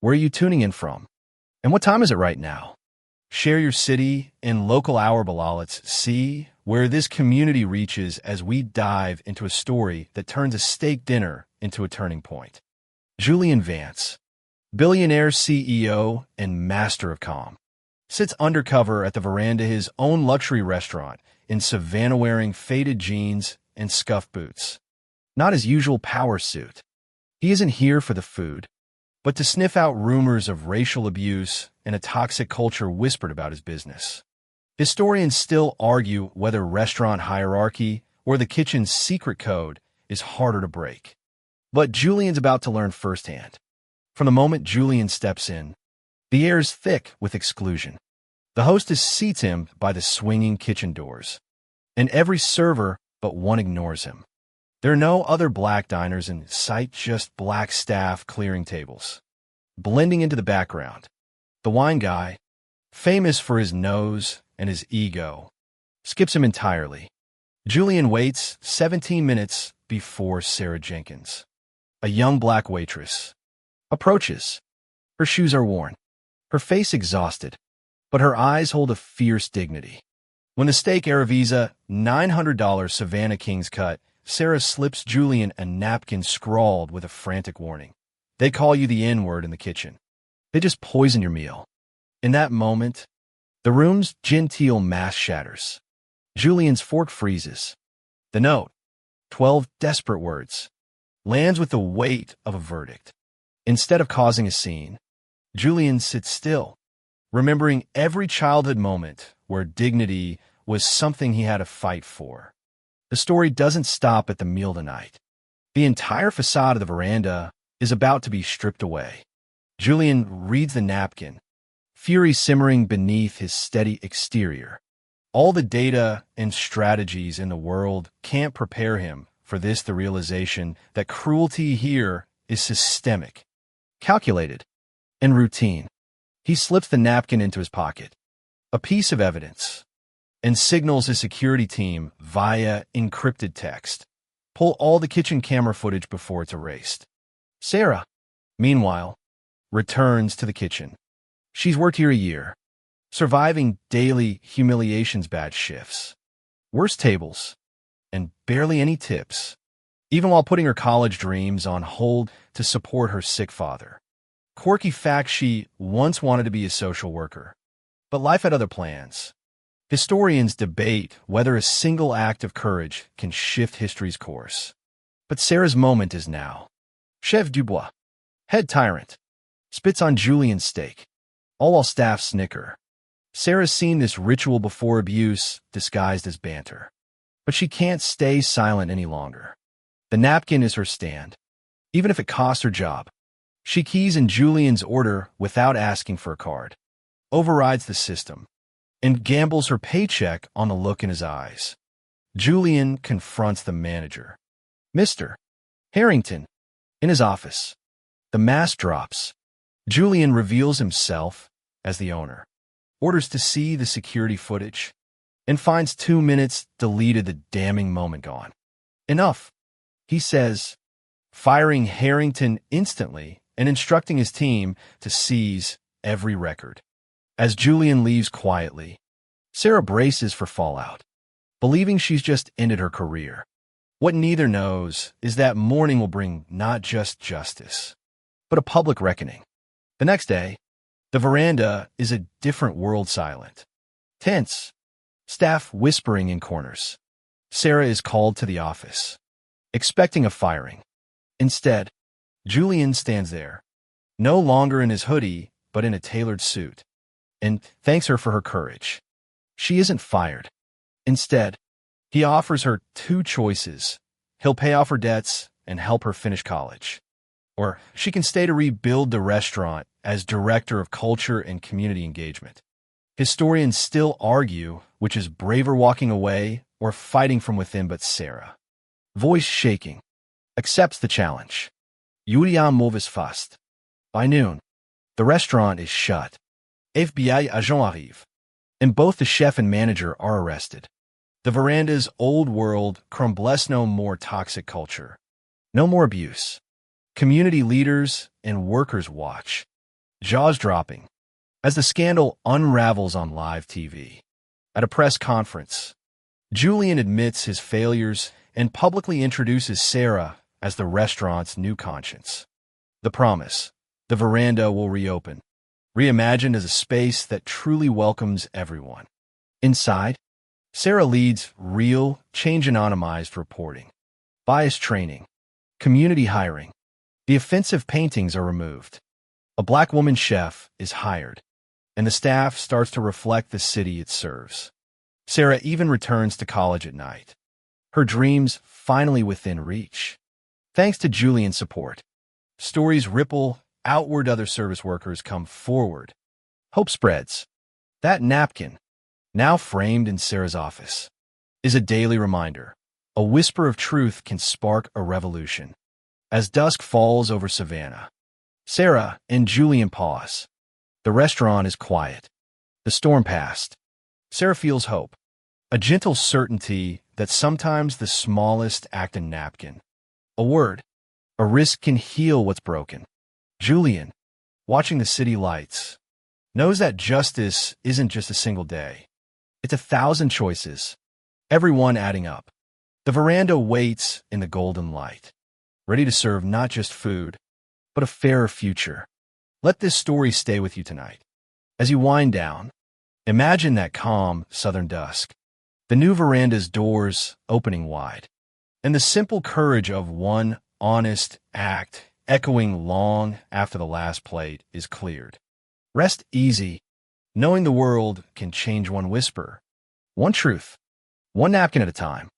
Where are you tuning in from? And what time is it right now? Share your city and local hour below. Let's see where this community reaches as we dive into a story that turns a steak dinner into a turning point. Julian Vance, billionaire CEO and master of calm, sits undercover at the veranda of his own luxury restaurant in Savannah wearing faded jeans and scuffed boots. Not his usual power suit. He isn't here for the food, but to sniff out rumors of racial abuse and a toxic culture whispered about his business. Historians still argue whether restaurant hierarchy or the kitchen's secret code is harder to break. But Julian's about to learn firsthand. From the moment Julian steps in, the air is thick with exclusion. The hostess seats him by the swinging kitchen doors, and every server but one ignores him. There are no other black diners in sight, just black staff clearing tables. Blending into the background, the wine guy, famous for his nose and his ego, skips him entirely. Julian waits 17 minutes before Sarah Jenkins, a young black waitress, approaches. Her shoes are worn, her face exhausted, but her eyes hold a fierce dignity. When the steak Aravisa $900 Savannah King's cut, Sarah slips Julian a napkin scrawled with a frantic warning. They call you the N-word in the kitchen. They just poison your meal. In that moment, the room's genteel mask shatters. Julian's fork freezes. The note, 12 desperate words, lands with the weight of a verdict. Instead of causing a scene, Julian sits still, remembering every childhood moment where dignity was something he had to fight for. The story doesn't stop at the meal tonight. The entire facade of the veranda is about to be stripped away. Julian reads the napkin, fury simmering beneath his steady exterior. All the data and strategies in the world can't prepare him for this, the realization that cruelty here is systemic, calculated, and routine. He slips the napkin into his pocket, a piece of evidence, and signals his security team via encrypted text. Pull all the kitchen camera footage before it's erased. Sarah, meanwhile, returns to the kitchen. She's worked here a year, surviving daily humiliations badge shifts, worse tables, and barely any tips, even while putting her college dreams on hold to support her sick father. Quirky fact, she once wanted to be a social worker, but life had other plans. Historians debate whether a single act of courage can shift history's course. But Sarah's moment is now. Chef Dubois, head tyrant, spits on Julian's steak, all while staff snicker. Sarah's seen this ritual before, abuse disguised as banter. But she can't stay silent any longer. The napkin is her stand, even if it costs her job. She keys in Julian's order without asking for a card, overrides the system, and gambles her paycheck on the look in his eyes. Julian confronts the manager, Mr. Harrington, in his office. The mask drops. Julian reveals himself as the owner, orders to see the security footage, and finds 2 minutes deleted, the damning moment gone. Enough, he says, firing Harrington instantly and instructing his team to seize every record. As Julian leaves quietly, Sarah braces for fallout, believing she's just ended her career. What neither knows is that morning will bring not just justice, but a public reckoning. The next day, the veranda is a different world, silent, tense, staff whispering in corners. Sarah is called to the office, expecting a firing. Instead, Julian stands there, no longer in his hoodie, but in a tailored suit, and thanks her for her courage. She isn't fired. Instead, he offers her 2 choices. He'll pay off her debts and help her finish college. Or she can stay to rebuild the restaurant as director of culture and community engagement. Historians still argue which is braver, walking away or fighting from within, but Sarah, voice shaking, accepts the challenge. Julian moves fast. By noon, the restaurant is shut. FBI agent arrive, and both the chef and manager are arrested. The veranda's old world crumbles. No more toxic culture, no more abuse. Community leaders and workers watch, jaws dropping, as the scandal unravels on live TV. At a press conference, Julian admits his failures and publicly introduces Sarah as the restaurant's new conscience. The promise: the veranda will reopen, reimagined as a space that truly welcomes everyone. Inside, Sarah leads real, change-anonymized reporting, bias training, community hiring. The offensive paintings are removed. A black woman chef is hired, and the staff starts to reflect the city it serves. Sarah even returns to college at night, her dreams finally within reach. Thanks to Julian's support, stories ripple outward, other service workers come forward. Hope spreads. That napkin, now framed in Sarah's office, is a daily reminder. A whisper of truth can spark a revolution. As dusk falls over Savannah, Sarah and Julian pause. The restaurant is quiet. The storm passed. Sarah feels hope, a gentle certainty that sometimes the smallest act in napkin, a word, a risk can heal what's broken. Julian, watching the city lights, knows that justice isn't just a single day. It's 1,000 choices, every one adding up. The veranda waits in the golden light, ready to serve not just food, but a fairer future. Let this story stay with you tonight. As you wind down, imagine that calm southern dusk, the new veranda's doors opening wide, and the simple courage of one honest act echoing long after the last plate is cleared. Rest easy, knowing the world can change one whisper, one truth, one napkin at a time.